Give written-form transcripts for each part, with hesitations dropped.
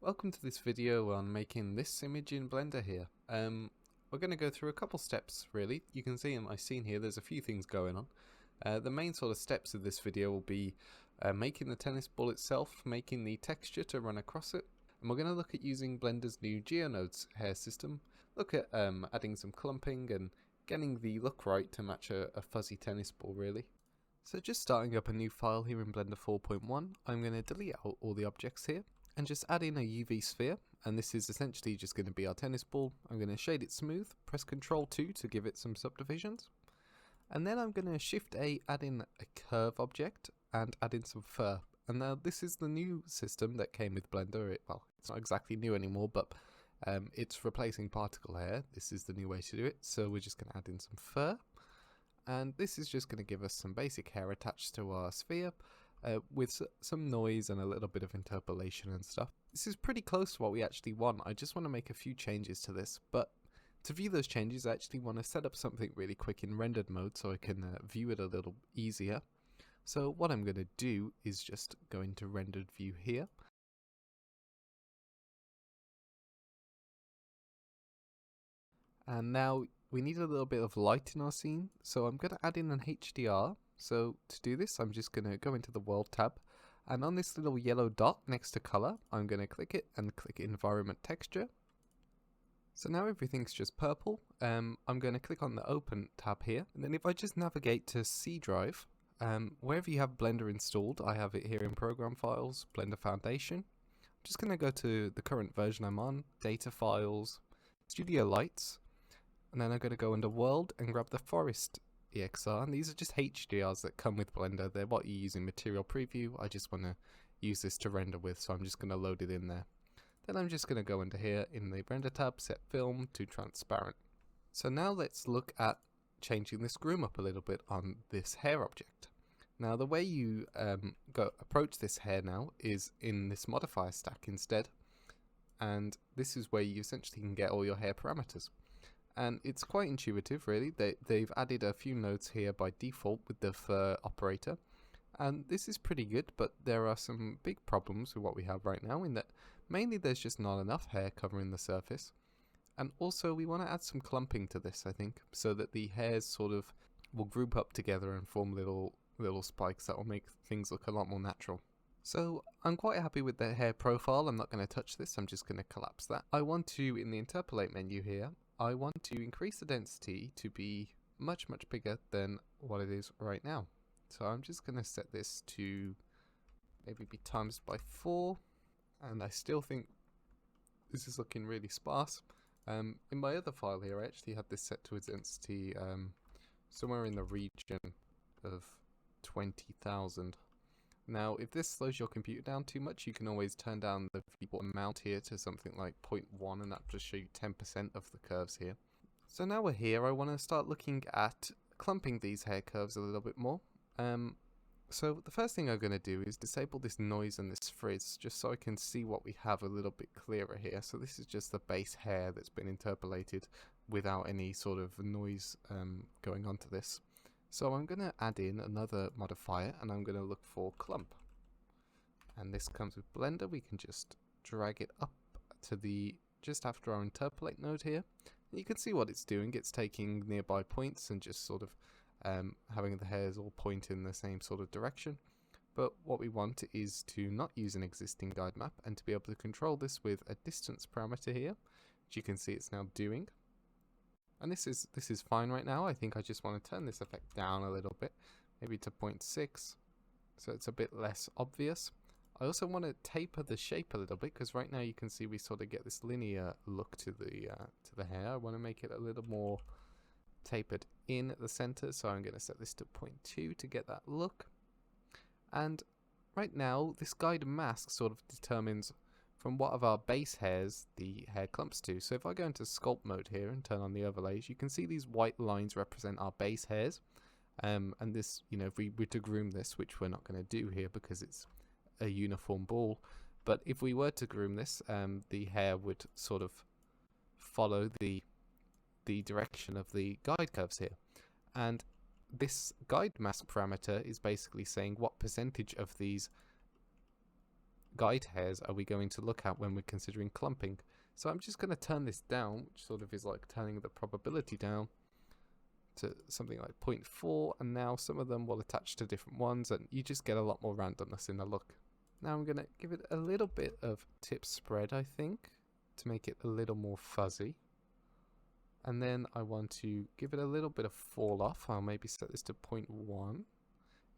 Welcome to this video on making this image in Blender here. We're going to go through a couple steps really. You can see in my scene here there's a few things going on. The main sort of steps of this video will be making the tennis ball itself, making the texture to run across it, and we're going to look at using Blender's new GeoNodes hair system, look at adding some clumping and getting the look right to match a fuzzy tennis ball really. So just starting up a new file here in Blender 4.1, I'm going to delete out all the objects here and just add in a UV sphere, and this is essentially just going to be our tennis ball. I'm going to shade it smooth, press Ctrl 2 to give it some subdivisions, and then I'm going to Shift A, add in a curve object and add in some fur. And now this is the new system that came with Blender. Well, it's not exactly new anymore, but it's replacing particle hair. This is the new way to do it, so we're just going to add in some fur. And this is just going to give us some basic hair attached to our sphere with some noise and a little bit of interpolation and stuff. This is pretty close to what we actually want. I just want to make a few changes to this, but to view those changes I actually want to set up something really quick in rendered mode so I can view it a little easier. So what I'm going to do is just go into rendered view here. And now we need a little bit of light in our scene, so I'm going to add in an HDR. So to do this, I'm just going to go into the World tab, and on this little yellow dot next to color, I'm going to click it and click Environment Texture. So now everything's just purple. I'm going to click on the Open tab here, and then if I just navigate to C Drive, wherever you have Blender installed, I have it here in Program Files, Blender Foundation. I'm just going to go to the current version I'm on, Data Files, Studio Lights, and then I'm going to go under World and grab the Forest EXR, and these are just HDRs that come with Blender. They're what you use in Material Preview. I just want to use this to render with, so I'm just going to load it in there. Then I'm just going to go under here in the Render tab, set Film to Transparent. So now let's look at changing this groom up a little bit on this hair object. Now the way you approach this hair now is in this modifier stack instead, and this is where you essentially can get all your hair parameters. And it's quite intuitive really. They've added a few nodes here by default with the fur operator, and this is pretty good, but there are some big problems with what we have right now in that mainly there's just not enough hair covering the surface, and also we want to add some clumping to this, I think, so that the hairs sort of will group up together and form little spikes that will make things look a lot more natural. So I'm quite happy with the hair profile. I'm not going to touch this, I'm just going to collapse that. I want to, in the interpolate menu here, I want to increase the density to be much bigger than what it is right now. So I'm just going to set this to maybe be times by 4, and I still think this is looking really sparse. In my other file here I actually had this set to a density somewhere in the region of 20,000. Now if this slows your computer down too much, you can always turn down the viewport amount here to something like 0.1, and that will just show you 10% of the curves here. So now we're here, I want to start looking at clumping these hair curves a little bit more. So the first thing I'm going to do is disable this noise and this frizz, just so I can see what we have a little bit clearer here. So this is just the base hair that's been interpolated without any sort of noise going on to this. So I'm going to add in another modifier, and I'm going to look for clump. And this comes with Blender. We can just drag it up to the just after our interpolate node here. And you can see what it's doing. It's taking nearby points and just sort of having the hairs all point in the same sort of direction. But what we want is to not use an existing guide map and to be able to control this with a distance parameter here, which you can see it's now doing. And this is fine right now. I think I just want to turn this effect down a little bit, maybe to 0.6, so it's a bit less obvious. I also want to taper the shape a little bit, because right now you can see we sort of get this linear look to the hair. I want to make it a little more tapered in at the center, so I'm going to set this to 0.2 to get that look. And right now this guide mask sort of determines from what of our base hairs the hair clumps to. So if I go into sculpt mode here and turn on the overlays, you can see these white lines represent our base hairs. And this, you know, if we were to groom this, which we're not going to do here because it's a uniform ball, but if we were to groom this, the hair would sort of follow the direction of the guide curves here. And this guide mask parameter is basically saying what percentage of these guide hairs are we going to look at when we're considering clumping. So I'm just going to turn this down, which sort of is like turning the probability down to something like 0.4, and now some of them will attach to different ones, and you just get a lot more randomness in the look. Now I'm going to give it a little bit of tip spread, I think, to make it a little more fuzzy. And then I want to give it a little bit of fall off. I'll maybe set this to 0.1.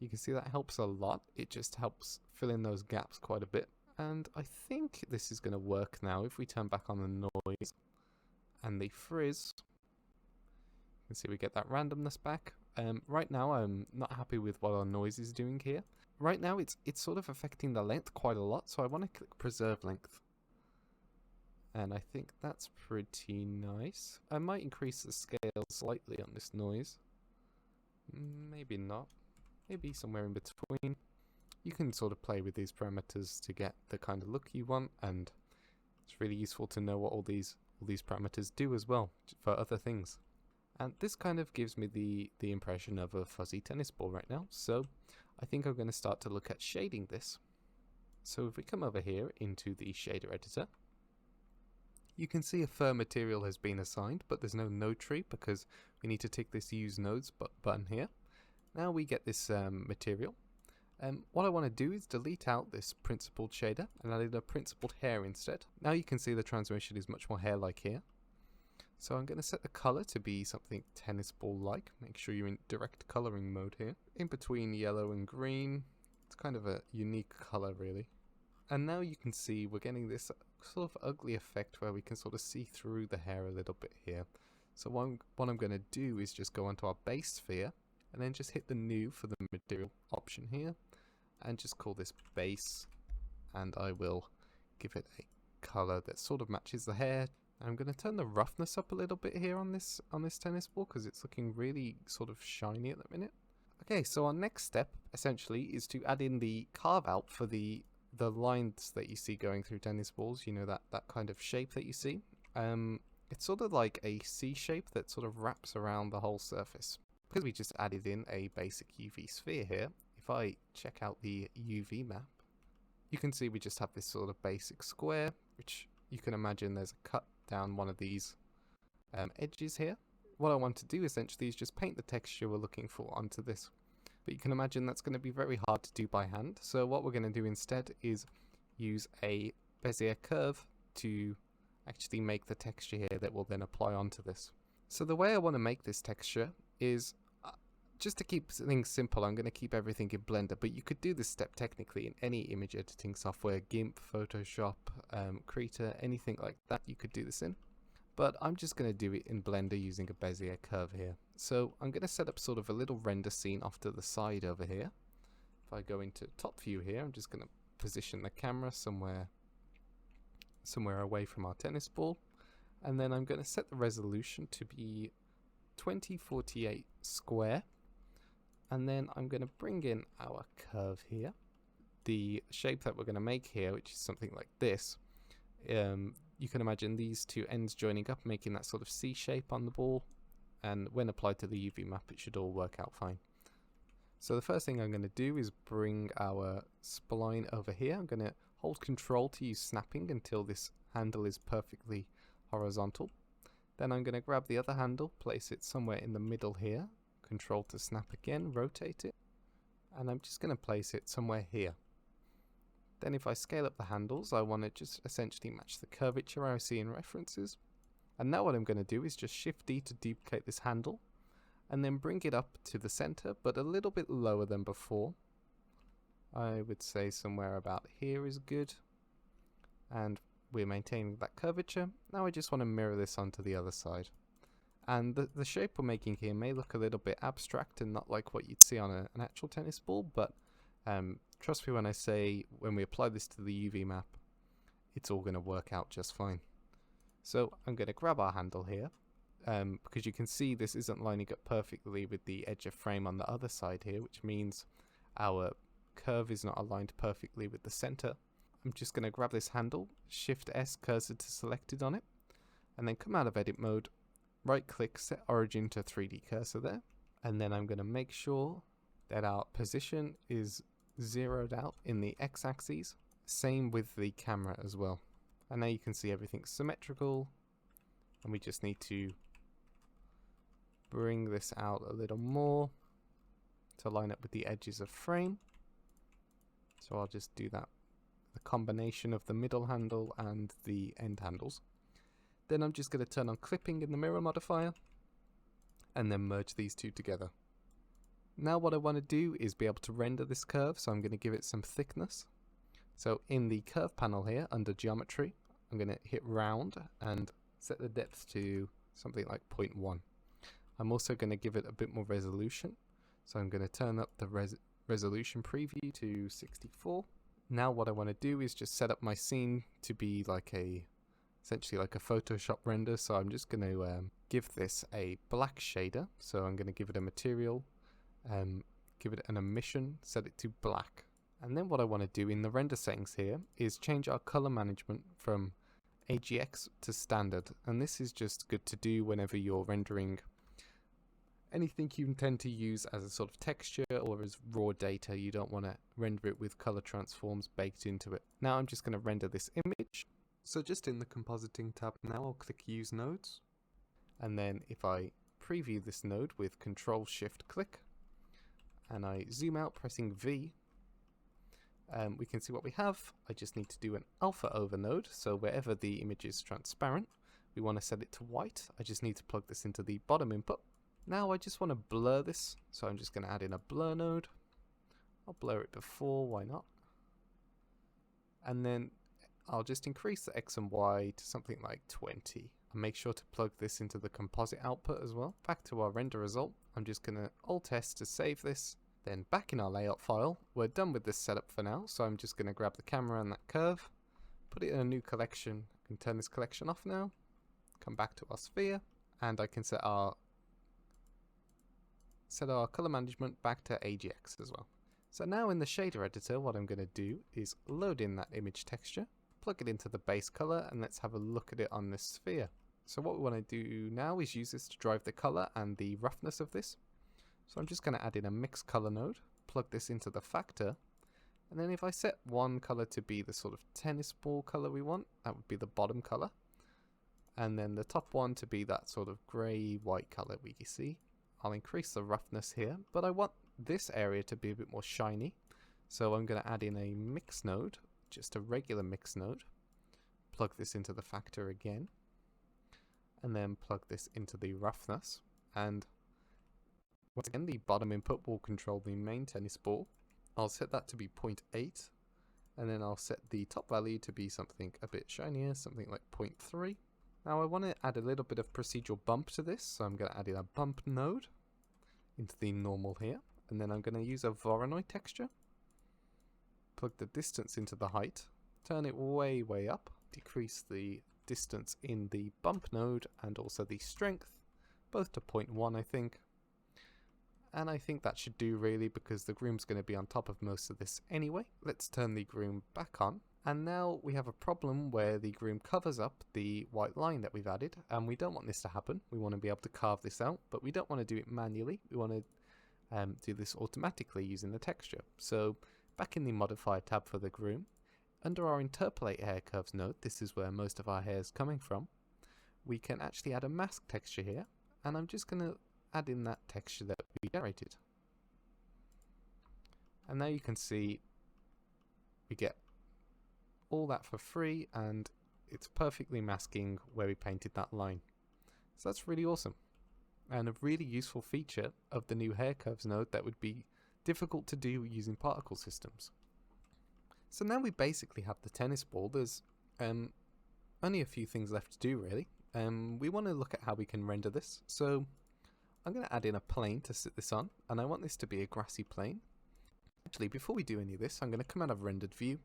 You can see that helps a lot. It just helps fill in those gaps quite a bit. And I think this is going to work now. If we turn back on the noise and the frizz, you can see we get that randomness back. Right now I'm not happy with what our noise is doing here. Right now it's sort of affecting the length quite a lot, so I want to click preserve length. And I think that's pretty nice. I might increase the scale slightly on this noise. Maybe not. Maybe somewhere in between. You can sort of play with these parameters to get the kind of look you want, and it's really useful to know what all these parameters do as well for other things. And this kind of gives me the impression of a fuzzy tennis ball right now, so I think I'm going to start to look at shading this. So if we come over here into the shader editor, you can see a fur material has been assigned, but there's no node tree because we need to tick this use nodes button here. Now we get this material. What I want to do is delete out this principled shader and add in a principled hair instead. Now you can see the transmission is much more hair-like here. So I'm going to set the color to be something tennis ball-like. Make sure you're in direct coloring mode here. In between yellow and green. It's kind of a unique color really. And now you can see we're getting this sort of ugly effect where we can sort of see through the hair a little bit here. So what I'm going to do is just go onto our base sphere and then just hit the new for the material option here and just call this base, and I will give it a color that sort of matches the hair. I'm going to turn the roughness up a little bit here on this tennis ball because it's looking really sort of shiny at the minute. Okay, so our next step essentially is to add in the carve out for the lines that you see going through tennis balls, you know, that kind of shape that you see. It's sort of like a C shape that sort of wraps around the whole surface. Because we just added in a basic UV sphere here, if I check out the UV map, you can see we just have this sort of basic square, which you can imagine there's a cut down one of these edges here. What I want to do essentially is just paint the texture we're looking for onto this. But you can imagine that's going to be very hard to do by hand. So what we're going to do instead is use a Bezier curve to actually make the texture here that will then apply onto this. So the way I want to make this texture is, just to keep things simple, I'm going to keep everything in Blender, but you could do this step technically in any image editing software, GIMP, Photoshop, Krita, anything like that you could do this in. But I'm just going to do it in Blender using a Bezier curve here. So I'm going to set up sort of a little render scene off to the side over here. If I go into top view here, I'm just going to position the camera somewhere away from our tennis ball. And then I'm going to set the resolution to be 2048 square. And then I'm going to bring in our curve here. The shape that we're going to make here, which is something like this, you can imagine these two ends joining up, making that sort of C shape on the ball. And when applied to the UV map, it should all work out fine. So the first thing I'm going to do is bring our spline over here. I'm going to hold Control to use snapping until this handle is perfectly horizontal. Then I'm going to grab the other handle, place it somewhere in the middle here. Control to snap again, rotate it. And I'm just going to place it somewhere here. Then if I scale up the handles, I want to just essentially match the curvature I see in references. And now what I'm going to do is just Shift D to duplicate this handle, and then bring it up to the center, but a little bit lower than before. I would say somewhere about here is good. And we're maintaining that curvature. Now I just want to mirror this onto the other side. And the shape we're making here may look a little bit abstract and not like what you'd see on an actual tennis ball, but trust me when I say when we apply this to the UV map, it's all going to work out just fine. So I'm going to grab our handle here, because you can see this isn't lining up perfectly with the edge of frame on the other side here, which means our curve is not aligned perfectly with the center. I'm just going to grab this handle, Shift S cursor to selected on it, and then come out of edit mode, right click, set origin to 3D cursor there, and then I'm going to make sure that our position is zeroed out in the x-axis, Same with the camera as well. And now you can see everything's symmetrical, and we just need to bring this out a little more to line up with the edges of frame. So I'll just do that, the combination of the middle handle and the end handles. Then I'm just going to turn on clipping in the mirror modifier and then merge these two together. Now what I want to do is be able to render this curve, so I'm going to give it some thickness. So in the curve panel here under geometry, I'm going to hit round and set the depth to something like 0.1. I'm also going to give it a bit more resolution, so I'm going to turn up the resolution preview to 64. Now what I want to do is just set up my scene to be like essentially like a Photoshop render. So I'm just going to give this a black shader. So I'm going to give it a material, give it an emission, set it to black. And then what I want to do in the render settings here is change our color management from AGX to standard. And this is just good to do whenever you're rendering anything you intend to use as a sort of texture or as raw data. You don't want to render it with color transforms baked into it. Now I'm just going to render this image. So just in the compositing tab now, I'll click use nodes. And then if I preview this node with Control-Shift-Click and I zoom out pressing V, we can see what we have. I just need to do an alpha over node. So wherever the image is transparent, we want to set it to white. I just need to plug this into the bottom input. Now I just want to blur this, so I'm just going to add in a blur node. I'll blur it before, why not? And then I'll just increase the X and Y to something like 20. And make sure to plug this into the composite output as well. Back to our render result, I'm just going to Alt-S to save this. Then back in our layout file, we're done with this setup for now, so I'm just going to grab the camera and that curve, put it in a new collection. I can turn this collection off now, come back to our sphere, and I can set our color management back to AGX as well. So now in the shader editor, what I'm going to do is load in that image texture, plug it into the base color, and let's have a look at it on this sphere. So what we want to do now is use this to drive the color and the roughness of this. So I'm just going to add in a mix color node, plug this into the factor, and then if I set one color to be the sort of tennis ball color we want, that would be the bottom color, and then the top one to be that sort of grey white color we can see. I'll increase the roughness here, but I want this area to be a bit more shiny, so I'm going to add in a mix node, just a regular mix node, plug this into the factor again, and then plug this into the roughness, and once again the bottom input will control the main tennis ball. I'll set that to be 0.8, and then I'll set the top value to be something a bit shinier, something like 0.3. Now I want to add a little bit of procedural bump to this, so I'm going to add in a bump node into the normal here, and then I'm going to use a Voronoi texture, plug the distance into the height, turn it way up, decrease the distance in the bump node and also the strength, both to 0.1 I think, and I think that should do really because the groom's going to be on top of most of this anyway. Let's turn the groom back on. And now we have a problem where the groom covers up the white line that we've added, and we don't want this to happen. We want to be able to carve this out, but we don't want to do it manually. We want to do this automatically using the texture. So back in the modifier tab for the groom, under our interpolate hair curves node, this is where most of our hair is coming from, we can actually add a mask texture here, and I'm just going to add in that texture that we generated. And now you can see we get all that for free, and it's perfectly masking where we painted that line. So that's really awesome, and a really useful feature of the new hair curves node that would be difficult to do using particle systems. So now we basically have the tennis ball. There's only a few things left to do really. We want to look at how we can render this. So I'm going to add in a plane to sit this on, and I want this to be a grassy plane. Actually, before we do any of this, I'm going to come out of rendered view,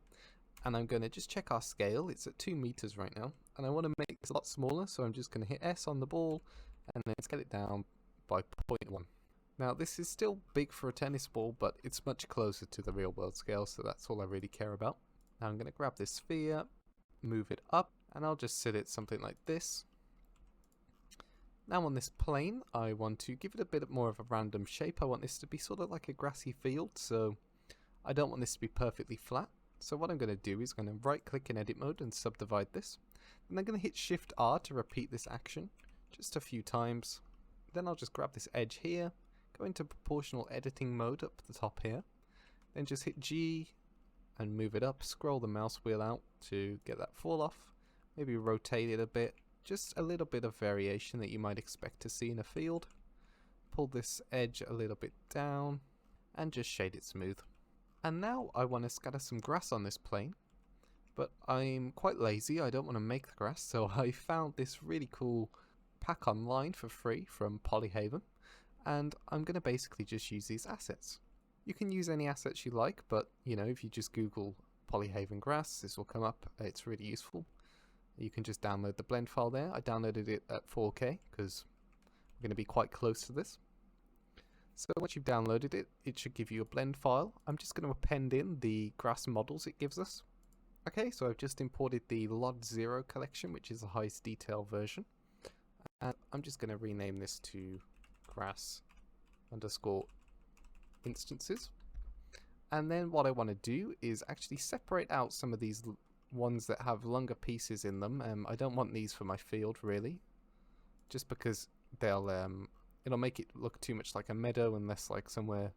and I'm going to just check our scale. It's at 2 meters right now, and I want to make this a lot smaller, so I'm just going to hit S on the ball, and then scale it down by 0.1. Now this is still big for a tennis ball, but it's much closer to the real world scale, so that's all I really care about. Now I'm going to grab this sphere, move it up, and I'll just sit it something like this. Now on this plane, I want to give it a bit more of a random shape. I want this to be sort of like a grassy field, so I don't want this to be perfectly flat. So what I'm going to do is going to right click in edit mode and subdivide this. And I'm going to hit Shift R to repeat this action just a few times. Then I'll just grab this edge here, go into proportional editing mode up the top here. Then just hit G and move it up, scroll the mouse wheel out to get that fall off. Maybe rotate it a bit, just a little bit of variation that you might expect to see in a field. Pull this edge a little bit down and just shade it smooth. And now I want to scatter some grass on this plane, but I'm quite lazy, I don't want to make the grass, so I found this really cool pack online for free from Polyhaven, and I'm going to basically just use these assets. You can use any assets you like, but you know, if you just Google Polyhaven grass, this will come up. It's really useful. You can just download the blend file there. I downloaded it at 4K because I'm going to be quite close to this. So once you've downloaded it, it should give you a blend file. I'm just going to append in the grass models it gives us. Okay, so I've just imported the LOD0 collection, which is the highest detail version. And I'm just going to rename this to grass underscore instances. And then what I want to do is actually separate out some of these ones that have longer pieces in them. I don't want these for my field really, just because it'll make it look too much like a meadow unless like somewhere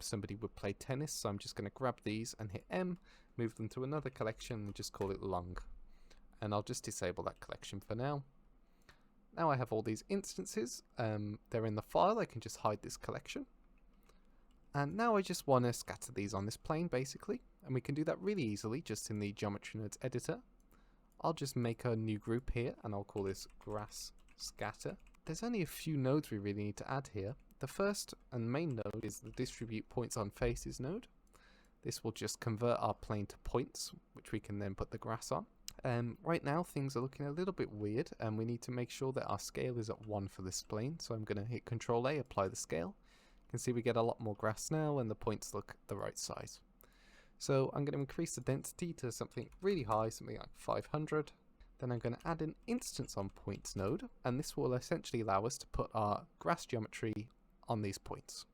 somebody would play tennis. So I'm just going to grab these and hit M, move them to another collection and just call it long. And I'll just disable that collection for now. Now I have all these instances, they're in the file, I can just hide this collection. And now I just want to scatter these on this plane basically, and we can do that really easily just in the Geometry Nodes editor. I'll just make a new group here and I'll call this grass scatter. There's only a few nodes we really need to add here. The first and main node is the distribute points on faces node. This will just convert our plane to points, which we can then put the grass on. Right now things are looking a little bit weird and we need to make sure that our scale is at 1 for this plane. So I'm going to hit Ctrl A, apply the scale. You can see we get a lot more grass now and the points look the right size. So I'm going to increase the density to something really high, something like 500. Then I'm going to add an instance on points node, and this will essentially allow us to put our grass geometry on these points.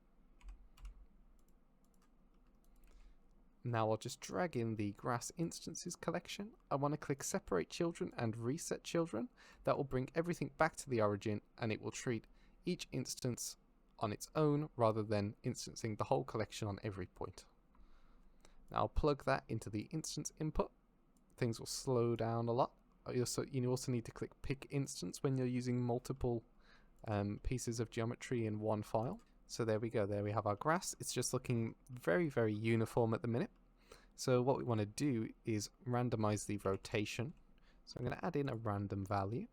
Now I'll just drag in the grass instances collection. I want to click separate children and reset children. That will bring everything back to the origin and it will treat each instance on its own rather than instancing the whole collection on every point. Now I'll plug that into the instance input. Things will slow down a lot. You also need to click pick instance when you're using multiple pieces of geometry in one file. So there we go, there we have our grass. It's just looking very, very uniform at the minute. So what we want to do is randomize the rotation. So I'm going to add in a random value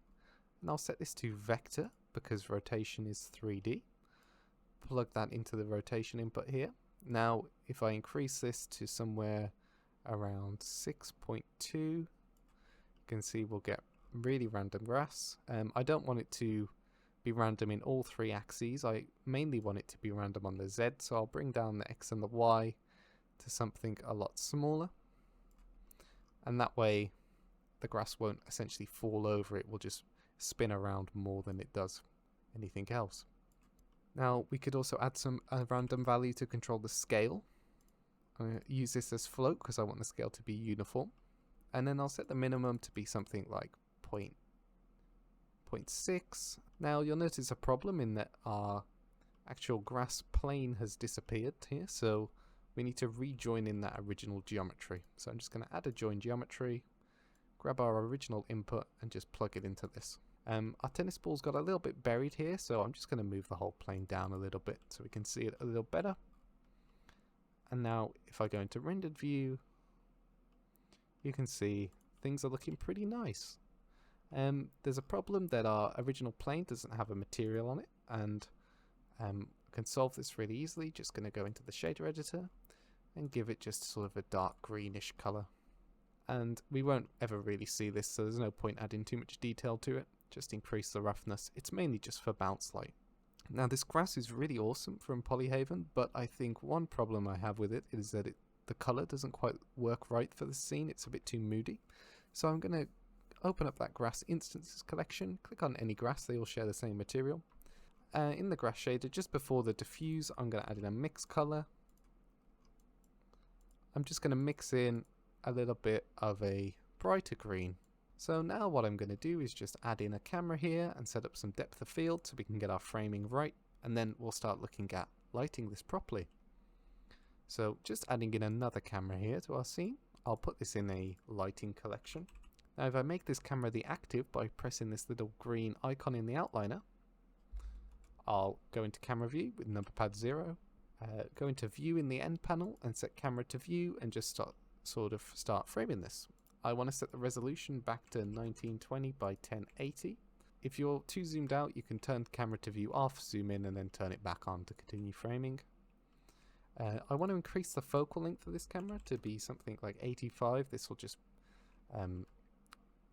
and I'll set this to vector because rotation is 3D. Plug that into the rotation input here. Now if I increase this to somewhere around 6.2, you can see we'll get really random grass. I don't want it to be random in all 3 axes. I mainly want it to be random on the Z, so I'll bring down the X and the Y to something a lot smaller. And that way the grass won't essentially fall over, it will just spin around more than it does anything else. Now we could also add a random value to control the scale. I'm going to use this as float because I want the scale to be uniform. And then I'll set the minimum to be something like 0.6. Now you'll notice a problem in that our actual grass plane has disappeared here, so we need to rejoin in that original geometry. So I'm just going to add a join geometry, grab our original input and just plug it into this. Our tennis ball's got a little bit buried here, so I'm just going to move the whole plane down a little bit so we can see it a little better. And now if I go into rendered view, you can see things are looking pretty nice. There's a problem that our original plane doesn't have a material on it, and I can solve this really easily. Just going to go into the shader editor and give it just sort of a dark greenish color. And we won't ever really see this, so there's no point adding too much detail to it. Just increase the roughness. It's mainly just for bounce light. Now this grass is really awesome from Polyhaven, but I think one problem I have with it is that the color doesn't quite work right for the scene. It's a bit too moody. So I'm going to open up that grass instances collection, click on any grass, they all share the same material. In the grass shader, just before the diffuse, I'm going to add in a mix color. I'm just going to mix in a little bit of a brighter green. So now what I'm going to do is just add in a camera here and set up some depth of field so we can get our framing right, and then we'll start looking at lighting this properly. So just adding in another camera here to our scene. I'll put this in a lighting collection. Now if I make this camera the active by pressing this little green icon in the outliner, I'll go into camera view with number pad 0, go into view in the end panel and set camera to view and just start framing this. I want to set the resolution back to 1920 by 1080. If you're too zoomed out, you can turn camera to view off, zoom in, and then turn it back on to continue framing. I want to increase the focal length of this camera to be something like 85. This will just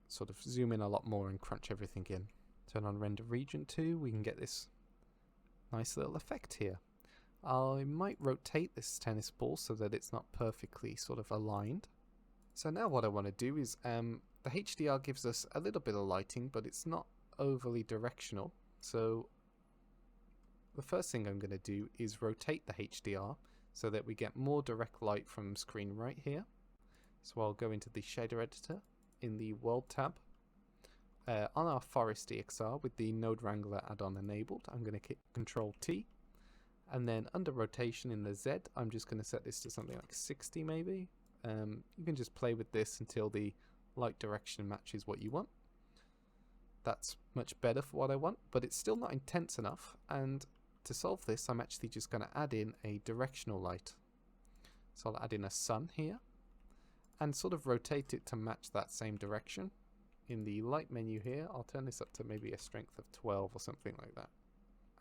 sort of zoom in a lot more and crunch everything in. Turn on render region 2, we can get this nice little effect here. I might rotate this tennis ball so that it's not perfectly sort of aligned. So now what I want to do is, the HDR gives us a little bit of lighting, but it's not overly directional. So the first thing I'm going to do is rotate the HDR so that we get more direct light from screen right here. So I'll go into the shader editor in the world tab. On our Forest EXR with the Node Wrangler add-on enabled, I'm going to hit Control T, and then under rotation in the Z, I'm just going to set this to something like 60 maybe. You can just play with this until the light direction matches what you want. That's much better for what I want, but it's still not intense enough, and to solve this I'm actually just going to add in a directional light. So I'll add in a sun here and sort of rotate it to match that same direction. In the light menu here, I'll turn this up to maybe a strength of 12 or something like that.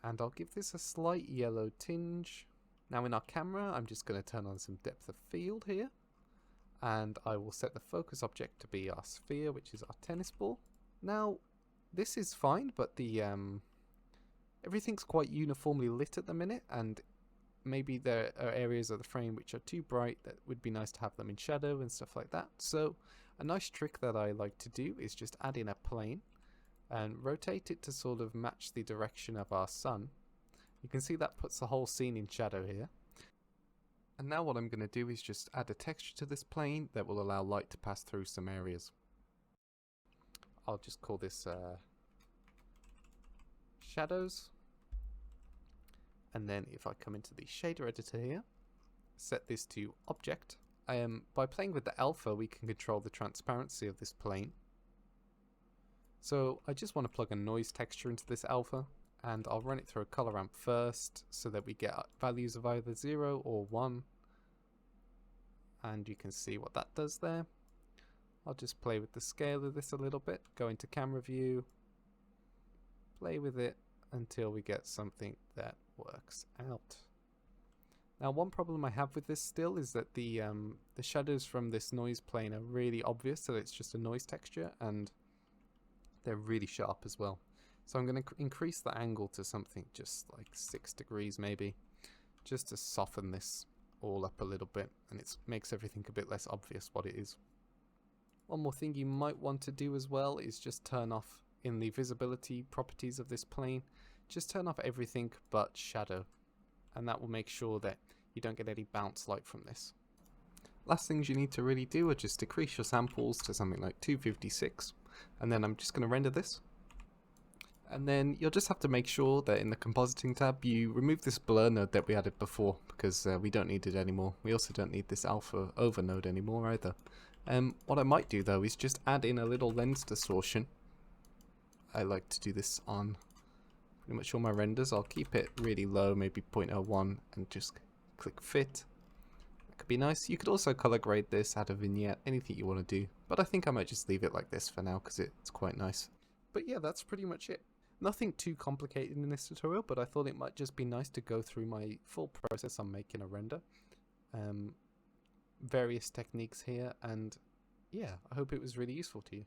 And I'll give this a slight yellow tinge. Now in our camera, I'm just going to turn on some depth of field here. And I will set the focus object to be our sphere, which is our tennis ball. Now, this is fine, but the everything's quite uniformly lit at the minute, and maybe there are areas of the frame which are too bright that would be nice to have them in shadow and stuff like that. So a nice trick that I like to do is just add in a plane and rotate it to sort of match the direction of our sun. You can see that puts the whole scene in shadow here. And now what I'm going to do is just add a texture to this plane that will allow light to pass through some areas. I'll just call this shadows. And then if I come into the shader editor here, set this to object. By playing with the alpha, we can control the transparency of this plane. So I just want to plug a noise texture into this alpha, and I'll run it through a color ramp first so that we get values of either 0 or 1. And you can see what that does there. I'll just play with the scale of this a little bit, go into camera view, play with it until we get something that works out. Now one problem I have with this still is that the shadows from this noise plane are really obvious that it's just a noise texture, and they're really sharp as well. So I'm going to increase the angle to something just like 6 degrees maybe, just to soften this all up a little bit, and it makes everything a bit less obvious what it is. One more thing you might want to do as well is just turn off, in the visibility properties of this plane, just turn off everything but shadow, and that will make sure that you don't get any bounce light from this. Last things you need to really do are just decrease your samples to something like 256, and then I'm just going to render this. And then you'll just have to make sure that in the compositing tab you remove this blur node that we added before, because we don't need it anymore. We also don't need this alpha over node anymore either. What I might do though is just add in a little lens distortion. I like to do this on pretty much all my renders. I'll keep it really low, maybe 0.01, and just click fit. That could be nice. You could also color grade this, add a vignette, anything you want to do, but I think I might just leave it like this for now because it's quite nice. But yeah, that's pretty much it. Nothing too complicated in this tutorial, but I thought it might just be nice to go through my full process on making a render. Various techniques here, and yeah, I hope it was really useful to you.